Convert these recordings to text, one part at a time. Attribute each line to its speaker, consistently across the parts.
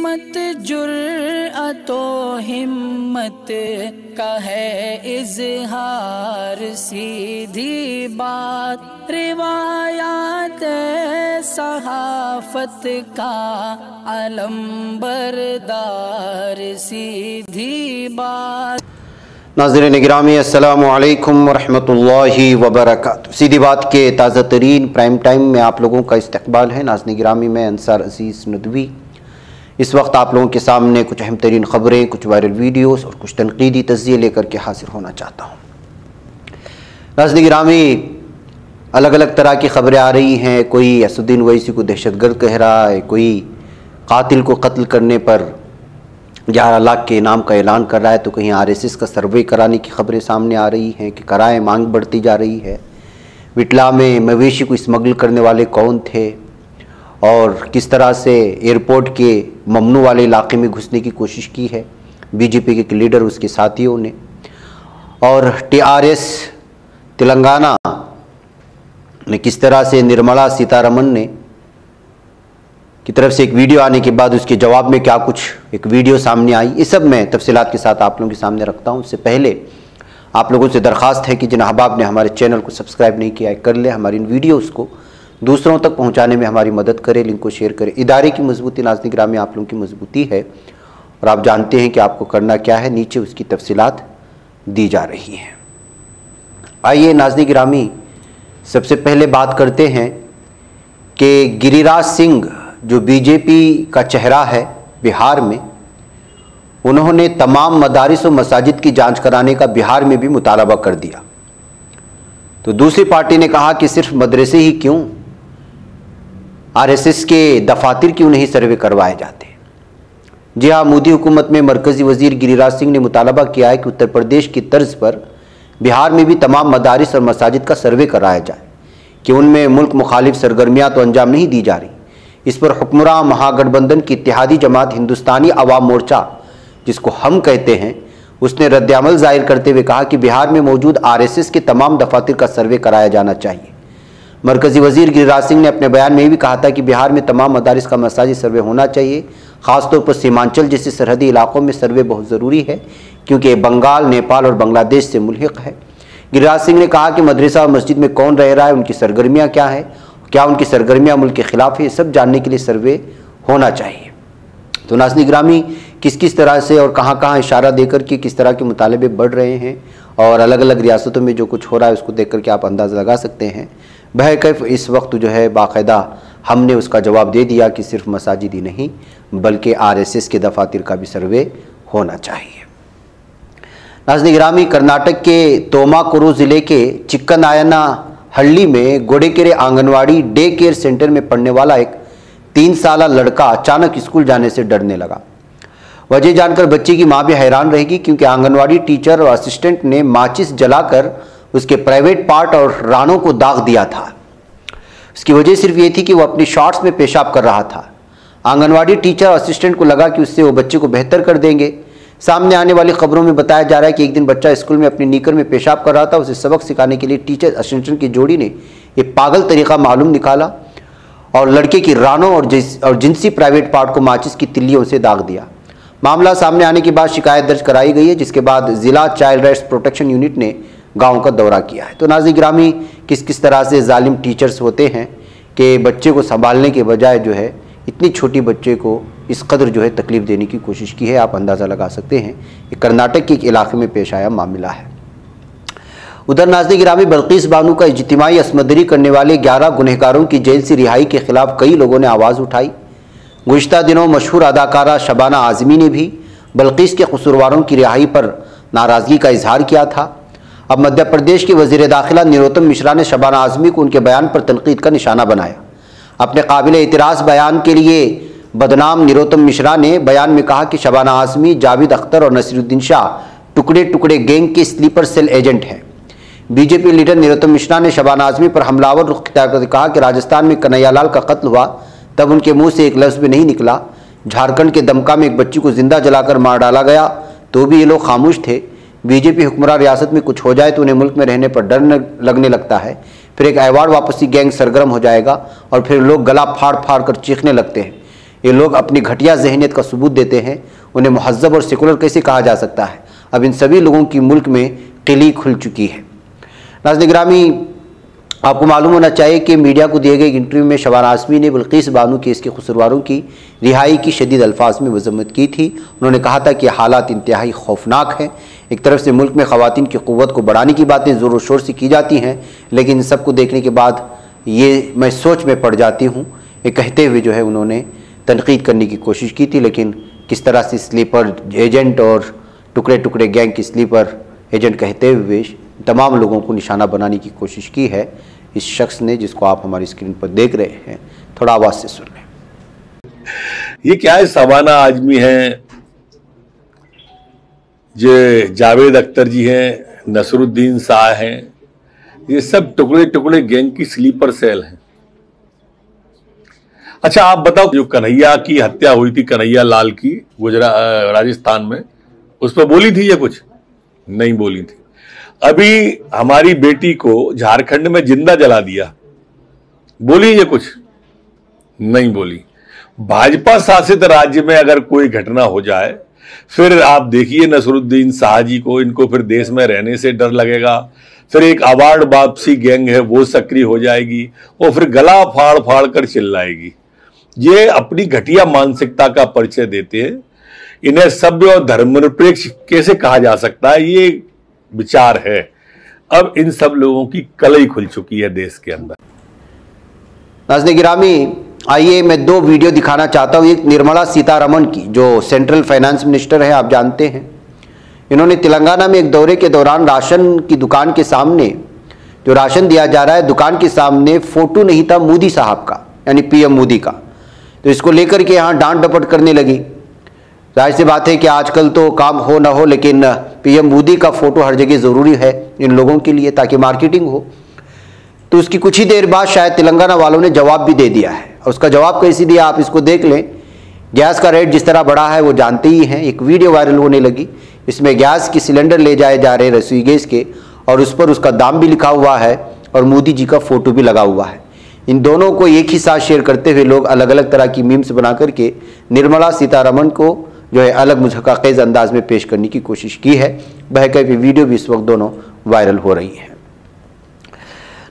Speaker 1: सिमत जुर्अतो हिम्मत का है इजहार, सीधी बात रिवायात सहाफत का अलंबरदार, सीधी बात।
Speaker 2: नाज़रीन गिरामी अस्सलामु अलैकुम वरहमतुल्लाहि वबरकातुहू। सीधी बात के ताज़ा तरीन प्राइम टाइम में आप लोगों का इस्तकबाल है। नाज़रीन गिरामी मैं अंसार अज़ीज़ नदवी इस वक्त आप लोगों के सामने कुछ अहम तरीन ख़बरें, कुछ वायरल वीडियोस और कुछ तनकीदी तज़्ज़िये लेकर के हाजिर होना चाहता हूँ। नाज़रीन गिरामी अलग अलग तरह की ख़बरें आ रही हैं। कोई असदुद्दीन ओवैसी को दहशतगर्द कह रहा है, कोई कातिल को कत्ल करने पर 11 लाख के इनाम का ऐलान कर रहा है, तो कहीं आरएसएस का सर्वे कराने की खबरें सामने आ रही हैं कि कराएं, मांग बढ़ती जा रही है। विटला में मवेशी को स्मगल करने वाले कौन थे और किस तरह से एयरपोर्ट के ममनू वाले इलाके में घुसने की कोशिश की है बीजेपी के लीडर उसके साथियों ने। और टीआरएस तेलंगाना ने किस तरह से निर्मला सीतारमण ने की तरफ से एक वीडियो आने के बाद उसके जवाब में क्या कुछ एक वीडियो सामने आई, इस सब मैं तफसीलात के साथ आप लोगों के सामने रखता हूं। उससे पहले आप लोगों से दरख्वास्त है कि जिन अहबाब ने हमारे चैनल को सब्सक्राइब नहीं किया है कर ले, हमारी इन वीडियोस को दूसरों तक पहुंचाने में हमारी मदद करें, लिंक को शेयर करें। इदारे की मजबूती नाज़रीन गिरामी आप लोगों की मजबूती है और आप जानते हैं कि आपको करना क्या है, नीचे उसकी तफसीलात दी जा रही हैं। आइए नाज़रीन गिरामी सबसे पहले बात करते हैं कि गिरिराज सिंह जो बीजेपी का चेहरा है बिहार में, उन्होंने तमाम मदारिस और मसाजिद की जांच कराने का बिहार में भी मुतालबा कर दिया। तो दूसरी पार्टी ने कहा कि सिर्फ मदरसे ही क्यों, आरएसएस के दफातर क्यों नहीं सर्वे करवाए जाते। जी हाँ, मोदी हुकूमत में मरकजी वजीर गिरिराज सिंह ने मुतालबा किया है कि उत्तर प्रदेश की तर्ज पर बिहार में भी तमाम मदारिस और मसाजिद का सर्वे कराया जाए कि उनमें मुल्क मुखालिफ सरगर्मियाँ तो अंजाम नहीं दी जा रही। इस पर हुक्मरान महागठबंधन की इत्तेहादी जमात हिंदुस्तानी अवाम मोर्चा, जिसको हम कहते हैं, उसने रद्द-ए-अमल जाहिर करते हुए कहा कि बिहार में मौजूद आरएसएस के तमाम दफातर का सर्वे कराया जाना चाहिए। मरकजी वजीर गिरिराज सिंह ने अपने बयान में भी कहा था कि बिहार में तमाम मदारिस का मसाजिद सर्वे होना चाहिए। ख़ासतौर पर सीमांचल जैसे सरहदी इलाकों में सर्वे बहुत ज़रूरी है क्योंकि बंगाल, नेपाल और बांग्लादेश से मुल्हिक है। गिरिराज सिंह ने कहा कि मदरसा और मस्जिद में कौन रह रहा है, उनकी सरगर्मियाँ क्या हैं, क्या उनकी सरगर्मियाँ मुल्क के ख़िलाफ़ है, सब जानने के लिए सर्वे होना चाहिए। तो नाज़रीन गिरामी किस किस तरह से और कहाँ कहाँ इशारा देकर के किस तरह के मुतालबे बढ़ रहे हैं और अलग अलग रियासतों में जो कुछ हो रहा है उसको देख करके आप अंदाज़ा लगा सकते हैं। बहरकैफ इस वक्त जो है बाकायदा हमने उसका जवाब दे दिया कि सिर्फ मसाजिद ही नहीं बल्कि आरएसएस के दफातर का भी सर्वे होना चाहिए। नाज़रीन गिरामी कर्नाटक के तोमाकुरू ज़िले के चिक्कनायना हल्ली में गोडेकेरे आंगनवाड़ी डे केयर सेंटर में पढ़ने वाला एक 3 साला लड़का अचानक स्कूल जाने से डरने लगा। वजह जानकर बच्चे की मां भी हैरान रहेगी क्योंकि आंगनवाड़ी टीचर और असिस्टेंट ने माचिस जलाकर उसके प्राइवेट पार्ट और रानों को दाग दिया था। उसकी वजह सिर्फ ये थी कि वो अपनी शॉर्ट्स में पेशाब कर रहा था। आंगनवाड़ी टीचर और असिस्टेंट को लगा कि उससे वो बच्चे को बेहतर कर देंगे। सामने आने वाली खबरों में बताया जा रहा है कि एक दिन बच्चा स्कूल में अपनी निकर में पेशाब कर रहा था। उसे सबक सिखाने के लिए टीचर असिस्टेंट की जोड़ी ने ये पागल तरीका मालूम निकाला और लड़के की रानों और जिनसी प्राइवेट पार्ट को माचिस की तिल्लियों से दाग दिया। मामला सामने आने के बाद शिकायत दर्ज कराई गई है, जिसके बाद जिला चाइल्ड राइट्स प्रोटेक्शन यूनिट ने गाँव का दौरा किया है। तो नाज़रीन गिरामी किस किस तरह से जालिम टीचर्स होते हैं कि बच्चे को संभालने के बजाय जो है इतनी छोटी बच्चे को इस कदर जो है तकलीफ़ देने की कोशिश की है, आप अंदाज़ा लगा सकते हैं। ये कर्नाटक के एक इलाके में पेश आया मामला है। उधर नाज़रीन गिरामी बल्कीस बानो का इज्तिमाई असमदरी करने वाले 11 गुनहगारों की जेल से रिहाई के खिलाफ कई लोगों ने आवाज़ उठाई। गुज़िश्ता दिनों मशहूर अदाकारा शबाना आज़मी ने भी बल्कीस के कसूरवारों की रिहाई पर नाराज़गी का इजहार किया था। अब मध्य प्रदेश के वज़ीर दाखिला नरोत्तम मिश्रा ने शबाना आज़मी को उनके बयान पर तनकीद का निशाना बनाया। अपने काबिल एतराज़ बयान के लिए बदनाम नरोत्तम मिश्रा ने बयान में कहा कि शबाना आज़मी, जावेद अख्तर और नसीरुद्दीन शाह टुकड़े टुकड़े गैंग के स्लीपर सेल एजेंट हैं। बीजेपी लीडर नरोत्तम मिश्रा ने शबाना आज़मी पर हमलावर रुख करते कहा कि राजस्थान में कन्हैयालाल का कत्ल हुआ तब उनके मुंह से एक लफ्ज़ भी नहीं निकला। झारखंड के दमका में एक बच्ची को जिंदा जलाकर मार डाला गया तो भी ये लोग खामोश थे। बीजेपी हुक्मरान रियासत में कुछ हो जाए तो उन्हें मुल्क में रहने पर डर लगने लगता है। फिर एक अवार्ड वापसी गैंग सरगर्म हो जाएगा और फिर लोग गला फाड़ फाड़ कर चीखने लगते हैं। ये लोग अपनी घटिया जहनीत का सबूत देते हैं। उन्हें महज़ब और सेकुलर कैसे कहा जा सकता है? अब इन सभी लोगों की मुल्क में किली खुल चुकी है। नाज़रीन गिरामी, आपको मालूम होना चाहिए कि मीडिया को दिए गए इंटरव्यू में शबाना आज़मी ने बिल्किस बानो केस के कसूरवारों की रिहाई की शदीद अल्फाज में मजम्मत की थी। उन्होंने कहा था कि हालात इंतहाई खौफनाक हैं। एक तरफ से मुल्क में ख़वातीन की क़ुव्वत को बढ़ाने की बातें ज़ोर शोर से की जाती हैं, लेकिन इन सब को देखने के बाद ये मैं सोच में पड़ जाती हूँ। ये कहते हुए जो है उन्होंने तनकीद करने की कोशिश की थी, लेकिन किस तरह से स्लीपर एजेंट और टुकड़े टुकड़े गैंग की स्लीपर एजेंट कहते हुए तमाम लोगों को निशाना बनाने की कोशिश की है इस शख्स ने, जिसको आप हमारी स्क्रीन पर देख रहे हैं। थोड़ा आवाज से सुन लें।
Speaker 3: ये क्या है? शबाना आज़मी हैं, जो जावेद अख्तर जी हैं, नसरुद्दीन शाह हैं, ये सब टुकड़े टुकड़े गैंग की स्लीपर सेल हैं। अच्छा आप बताओ, जो कन्हैया की हत्या हुई थी, कन्हैया लाल की, गुजरात राजस्थान में, उस पर बोली थी ये कुछ? नहीं बोली थी। अभी हमारी बेटी को झारखंड में जिंदा जला दिया, बोली ये कुछ? नहीं बोली। भाजपा शासित राज्य में अगर कोई घटना हो जाए, फिर आप देखिए नसरुद्दीन शाह जी को, इनको फिर देश में रहने से डर लगेगा। फिर एक अवार्ड वापसी गैंग है वो सक्रिय हो जाएगी, वो फिर गला फाड़ फाड़ कर चिल्लाएगी। ये अपनी घटिया मानसिकता का परिचय देते हैं। इन्हें सभ्य और धर्मनिरपेक्ष कैसे कहा जा सकता है, ये विचार है। अब इन सब लोगों की कलई खुल चुकी है देश के अंदर।
Speaker 2: नाज़रीन गिरामी, आइए मैं दो वीडियो दिखाना चाहता हूँ। एक निर्मला सीतारमण की, जो सेंट्रल फाइनेंस मिनिस्टर है, आप जानते हैं। इन्होंने तेलंगाना में एक दौरे के दौरान राशन की दुकान के सामने, जो राशन दिया जा रहा है, दुकान के सामने फोटो नहीं था मोदी साहब का, यानी पीएम मोदी का। तो इसको लेकर के यहाँ डांट डपट करने लगी। जाहिर सी बात है कि आजकल तो काम हो ना हो, लेकिन पीएम मोदी का फोटो हर जगह ज़रूरी है इन लोगों के लिए, ताकि मार्केटिंग हो। तो उसकी कुछ ही देर बाद शायद तेलंगाना वालों ने जवाब भी दे दिया है। और उसका जवाब कैसे दिया आप इसको देख लें। गैस का रेट जिस तरह बढ़ा है वो जानते ही हैं। एक वीडियो वायरल होने लगी, इसमें गैस की सिलेंडर ले जाए जा रहे रसोई गैस के, और उस पर उसका दाम भी लिखा हुआ है और मोदी जी का फोटो भी लगा हुआ है। इन दोनों को एक ही साथ शेयर करते हुए लोग अलग अलग तरह की मीम्स बना करके निर्मला सीतारमण को जो है अलग मुज़हक़क़ेज़ अंदाज में पेश करने की कोशिश की है। बहरकैफ़ वीडियो भी इस वक्त दोनों वायरल हो रही है।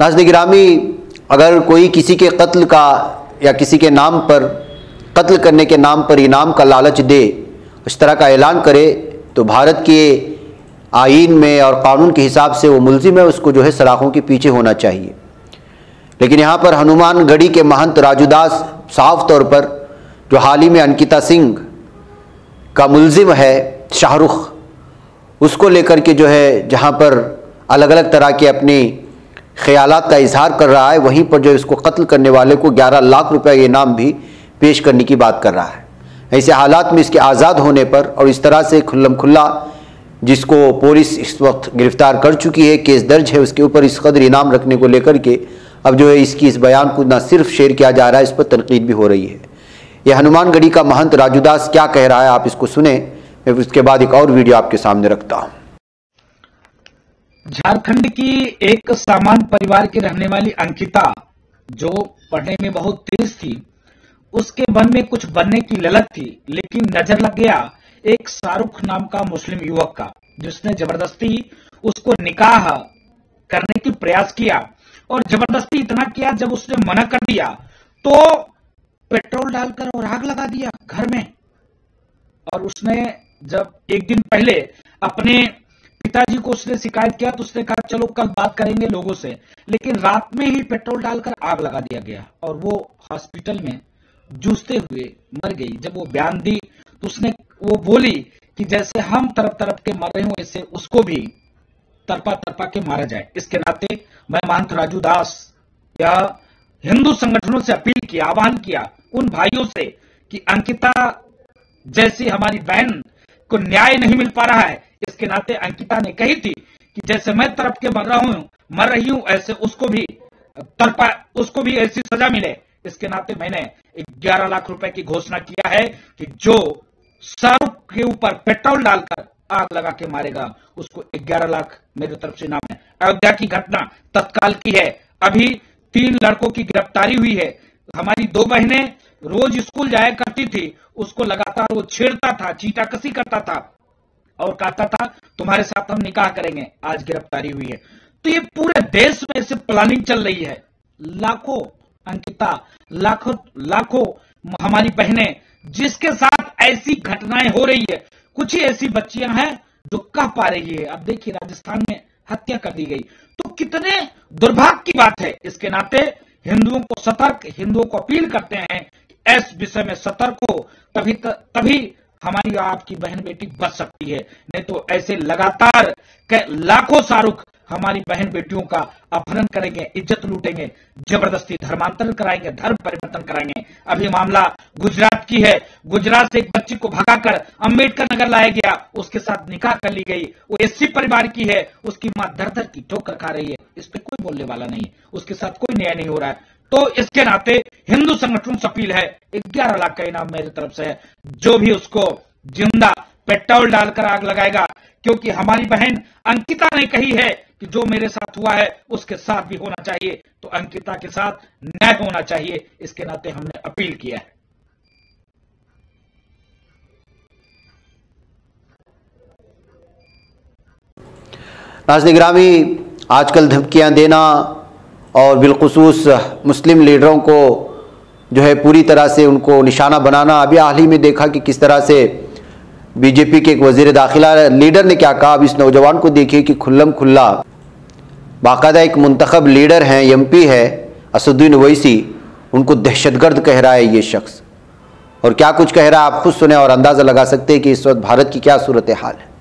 Speaker 2: नाज़रीन गिरामी, अगर कोई किसी के कत्ल का या किसी के नाम पर, कत्ल करने के नाम पर इनाम का लालच दे, इस तरह का ऐलान करे, तो भारत के आईन में और कानून के हिसाब से वो मुल्ज़िम है, उसको जो है सलाखों के पीछे होना चाहिए। लेकिन यहाँ पर हनुमानगढ़ी के महंत राजूदास साफ तौर पर, जो हाल ही में अंकिता सिंह का मुल्ज़िम है शाहरुख, उसको लेकर के जो है जहाँ पर अलग अलग तरह के अपने ख्यालात का इजहार कर रहा है, वहीं पर जो इसको कत्ल करने वाले को 11 लाख रुपए इनाम भी पेश करने की बात कर रहा है। ऐसे हालात में इसके आज़ाद होने पर और इस तरह से खुल्लम खुल्ला जिसको पुलिस इस वक्त गिरफ्तार कर चुकी है, केस दर्ज है उसके ऊपर, इस कदर इनाम रखने को लेकर के अब जो है इसकी इस बयान को न सिर्फ शेयर किया जा रहा है, इस पर तनकीद भी हो रही है। यह हनुमानगढ़ी का महंत राजूदास क्या कह रहा है, आप इसको सुने। मैं उसके बाद एक और वीडियो आपके सामने रखता हूँ।
Speaker 4: झारखंड की एक सामान्य परिवार की रहने वाली अंकिता, जो पढ़ने में बहुत तेज थी, उसके मन में कुछ बनने की ललक थी, लेकिन नजर लग गया एक शाहरुख नाम का मुस्लिम युवक का, जिसने जबरदस्ती उसको निकाह करने की प्रयास किया। और जबरदस्ती इतना किया, जब उसने मना कर दिया तो पेट्रोल डालकर और आग लगा दिया घर में। और उसने जब एक दिन पहले अपने पिताजी को उसने शिकायत किया, तो उसने कहा चलो कल बात करेंगे लोगों से, लेकिन रात में ही पेट्रोल डालकर आग लगा दिया गया और वो हॉस्पिटल में जूझते हुए मर गई। जब वो बयान दी तो उसने वो बोली कि जैसे हम तरफ तरफ के मर रहे हो, ऐसे उसको भी तरपा तरपा के मारा जाए। इसके नाते मैं महंत राजू दास या हिंदू संगठनों से अपील किया, आह्वान किया उन भाइयों से कि अंकिता जैसी हमारी बहन को न्याय नहीं मिल पा रहा है। इसके नाते अंकिता ने कही थी कि जैसे मैं तरफ के मर रही हूं, ऐसे उसको भी ऐसी सजा मिले। इसके नाते मैंने 11 लाख रुपए की घोषणा किया है कि जो शाहरुख के ऊपर पेट्रोल डालकर आग लगा के मारेगा, उसको 11 लाख मेरी तरफ से इनाम है। अयोध्या की घटना तत्काल की है, अभी 3 लड़कों की गिरफ्तारी हुई है, हमारी 2 बहनें रोज स्कूल जाया करती थी, उसको लगातार वो छेड़ता था, चीटाकसी करता था और कहता था तुम्हारे साथ हम निकाह करेंगे। आज गिरफ्तारी हुई है। तो ये पूरे देश में ऐसे प्लानिंग चल रही है। लाखों अंकिता, लाखों हमारी बहनें जिसके साथ ऐसी घटनाएं हो रही है, कुछ ही ऐसी बच्चियां हैं जो कह पा रही है। अब देखिए राजस्थान में हत्या कर दी गई, तो कितने दुर्भाग्य की बात है। इसके नाते हिंदुओं को सतर्क, हिंदुओं को अपील करते हैं कि इस विषय में सतर्क हो, तभी हमारी आपकी बहन बेटी बच सकती है। नहीं तो ऐसे लगातार लाखों शाहरुख हमारी बहन बेटियों का अपहरण करेंगे, इज्जत लूटेंगे, जबरदस्ती धर्मांतरण कराएंगे, धर्म परिवर्तन कराएंगे। अभी मामला गुजरात की है। गुजरात से एक बच्ची को भगाकर अंबेडकर नगर लाया गया, उसके साथ निकाह कर ली गई। वो एससी परिवार की है, उसकी मां दर की ठोकर खा रही है। इस पे कोई बोलने वाला नहीं है, उसके साथ कोई न्याय नहीं हो रहा है। तो इसके नाते हिंदू संगठनों से अपील है, 11 लाख का इनाम मेरी तरफ से है। जो भी उसको जिंदा पेट्रोल डालकर आग लगाएगा, क्योंकि हमारी बहन अंकिता ने कही है कि जो मेरे साथ हुआ है उसके साथ भी होना चाहिए, तो अंकिता के साथ न्याय होना चाहिए। इसके नाते हमने अपील किया है।
Speaker 2: नाज़रीन गिरामी, आजकल धमकियां देना और बिलखुसूस मुस्लिम लीडरों को जो है पूरी तरह से उनको निशाना बनाना, अभी हाल ही में देखा कि किस तरह से बीजेपी के एक वजीर दाखिला लीडर ने क्या कहा। अब इस नौजवान को देखिए कि खुल्लम खुल्ला बाकायदा एक मुंतखब लीडर हैं, एमपी है असदुद्दीन ओवैसी, उनको दहशतगर्द कह रहा है ये शख्स। और क्या कुछ कह रहा है आप खुद सुने और अंदाजा लगा सकते हैं कि इस वक्त भारत की क्या सूरत हाल है।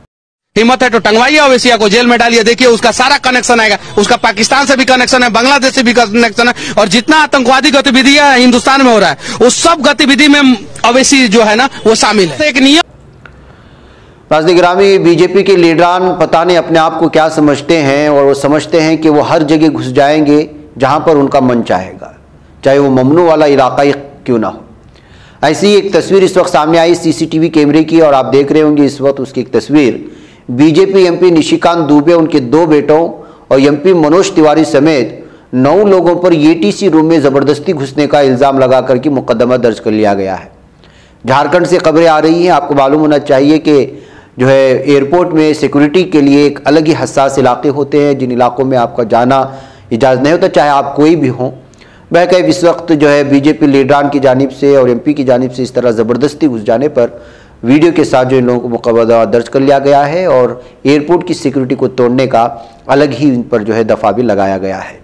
Speaker 5: हिम्मत है तो टंगवाइए ओवैसिया को, जेल में डालिए, देखिए उसका सारा कनेक्शन आएगा। उसका पाकिस्तान से भी कनेक्शन है, बांग्लादेश से भी कनेक्शन है, और जितना आतंकवादी गतिविधियां हिंदुस्तान में हो रहा है उस सब गतिविधि में ओवैसी जो है ना वो शामिल है। एक नियम
Speaker 2: नाज़रीन गिरामी, बीजेपी के लीडरान पता नहीं अपने आप को क्या समझते हैं, और वो समझते हैं कि वो हर जगह घुस जाएंगे जहां पर उनका मन चाहेगा, चाहे वो ममनू वाला इलाका ही क्यों ना हो। ऐसी एक तस्वीर इस वक्त सामने आई सीसीटीवी कैमरे की, और आप देख रहे होंगे इस वक्त उसकी एक तस्वीर। बीजेपी एमपी निशिकांत दुबे, उनके 2 बेटों और एमपी मनोज तिवारी समेत 9 लोगों पर एटीसी रूम में जबरदस्ती घुसने का इल्जाम लगा करके मुकदमा दर्ज कर लिया गया है। झारखंड से खबरें आ रही हैं। आपको मालूम होना चाहिए कि जो है एयरपोर्ट में सिक्योरिटी के लिए एक अलग ही हसास इलाके होते हैं, जिन इलाकों में आपका जाना इजाज़त नहीं होता, चाहे आप कोई भी हों। बहरकैफ इस वक्त जो है बीजेपी लीडरान की जानिब से और एमपी की जानिब से इस तरह ज़बरदस्ती घुस जाने पर वीडियो के साथ जो इन लोगों को मुकदमा दर्ज कर लिया गया है, और एयरपोर्ट की सिक्योरिटी को तोड़ने का अलग ही इन पर जो है दफ़ा भी लगाया गया है।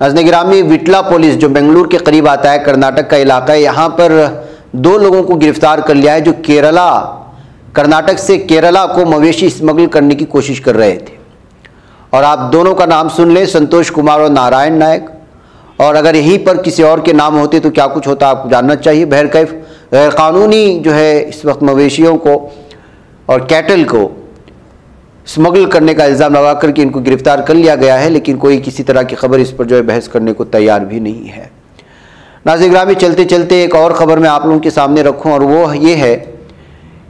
Speaker 2: नाज़रीन गिरामी, विटला पुलिस जो बेंगलुरु के करीब आता है, कर्नाटक का इलाका है, यहाँ पर 2 लोगों को गिरफ्तार कर लिया है जो कर्नाटक से केरला को मवेशी स्मगल करने की कोशिश कर रहे थे। और आप दोनों का नाम सुन लें, संतोष कुमार और नारायण नायक। और अगर यहीं पर किसी और के नाम होते तो क्या कुछ होता आपको जानना चाहिए। बहरकैफ गैरकानूनी जो है इस वक्त मवेशियों को और कैटल को स्मगल करने का इल्ज़ाम लगा करके इनको गिरफ्तार कर लिया गया है, लेकिन कोई किसी तरह की खबर इस पर जो है बहस करने को तैयार भी नहीं है। नाज़रीन गिरामी, चलते चलते एक और खबर मैं आप लोगों के सामने रखूँ, और वो ये है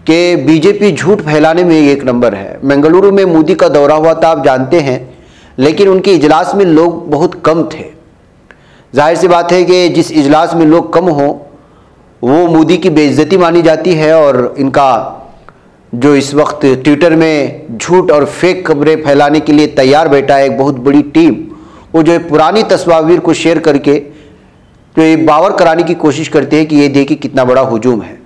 Speaker 2: कि बीजेपी झूठ फैलाने में एक नंबर है। बेंगलुरु में मोदी का दौरा हुआ था, आप जानते हैं, लेकिन उनके इजलास में लोग बहुत कम थे। जाहिर सी बात है कि जिस इजलास में लोग कम हों वो मोदी की बेइज्जती मानी जाती है, और इनका जो इस वक्त ट्विटर में झूठ और फेक खबरें फैलाने के लिए तैयार बैठा है एक बहुत बड़ी टीम, वो जो है पुरानी तस्वीर को शेयर करके तो ये बावर कराने की कोशिश करते हैं कि ये देखिए कितना बड़ा हुजूम है।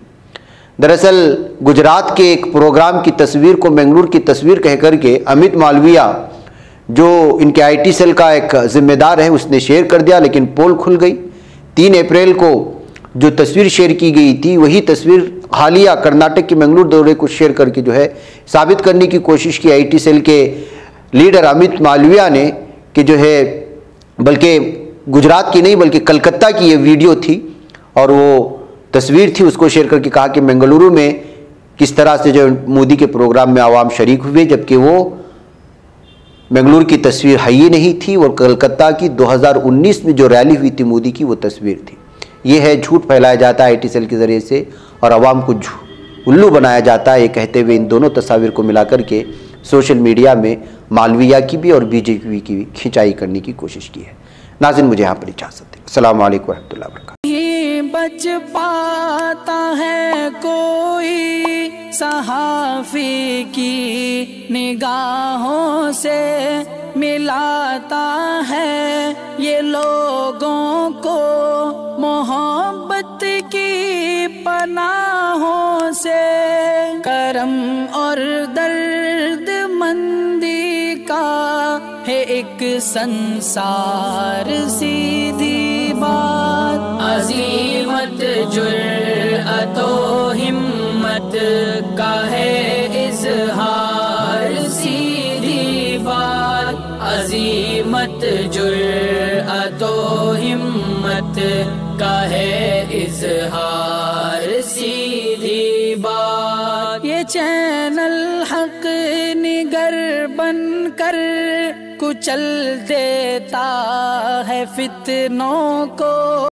Speaker 2: दरअसल गुजरात के एक प्रोग्राम की तस्वीर को बेंगलुरु की तस्वीर कह करके अमित मालविया, जो इनके आईटी सेल का एक जिम्मेदार है, उसने शेयर कर दिया, लेकिन पोल खुल गई। 3 अप्रैल को जो तस्वीर शेयर की गई थी वही तस्वीर हालिया कर्नाटक के बेंगलुरु दौरे को शेयर करके जो है साबित करने की कोशिश की आईटी सेल के लीडर अमित मालविया ने कि जो है बल्कि गुजरात की नहीं बल्कि कलकत्ता की ये वीडियो थी और वो तस्वीर थी, उसको शेयर करके कहा कि बेंगलुरु में किस तरह से जो मोदी के प्रोग्राम में आवाम शरीक हुए, जबकि वो बेंगलुरु की तस्वीर है ही नहीं थी और कलकत्ता की 2019 में जो रैली हुई थी मोदी की वो तस्वीर थी। ये है झूठ फैलाया जाता है आईटी सेल के ज़रिए से और आवाम को उल्लू बनाया जाता है, ये कहते हुए इन दोनों तस्वीर को मिलाकर के सोशल मीडिया में मालविया की भी और बीजेपी की भी खिंचाई करने की कोशिश की है। नाज़रीन, मुझे यहाँ पर इजाज़त दें। अस्सलाम वालेकुम रहमतुल्लाहि व बरकातहू।
Speaker 1: बच पाता है कोई सहाफ़ी की निगाहों से, मिलाता है ये लोगों को मोहब्बत की पनाहों से। करम और दर्द मंदी का है एक संसार, सीधी बात अज़ीमत जुर्अतो हिम्मत का है इज़हार, सीधी बात अज़ीमत जुर्अतो हिम्मत का है इज़हार, सीधी बात। ये चैनल हक निगर बनकर कुचल देता है फितनों को।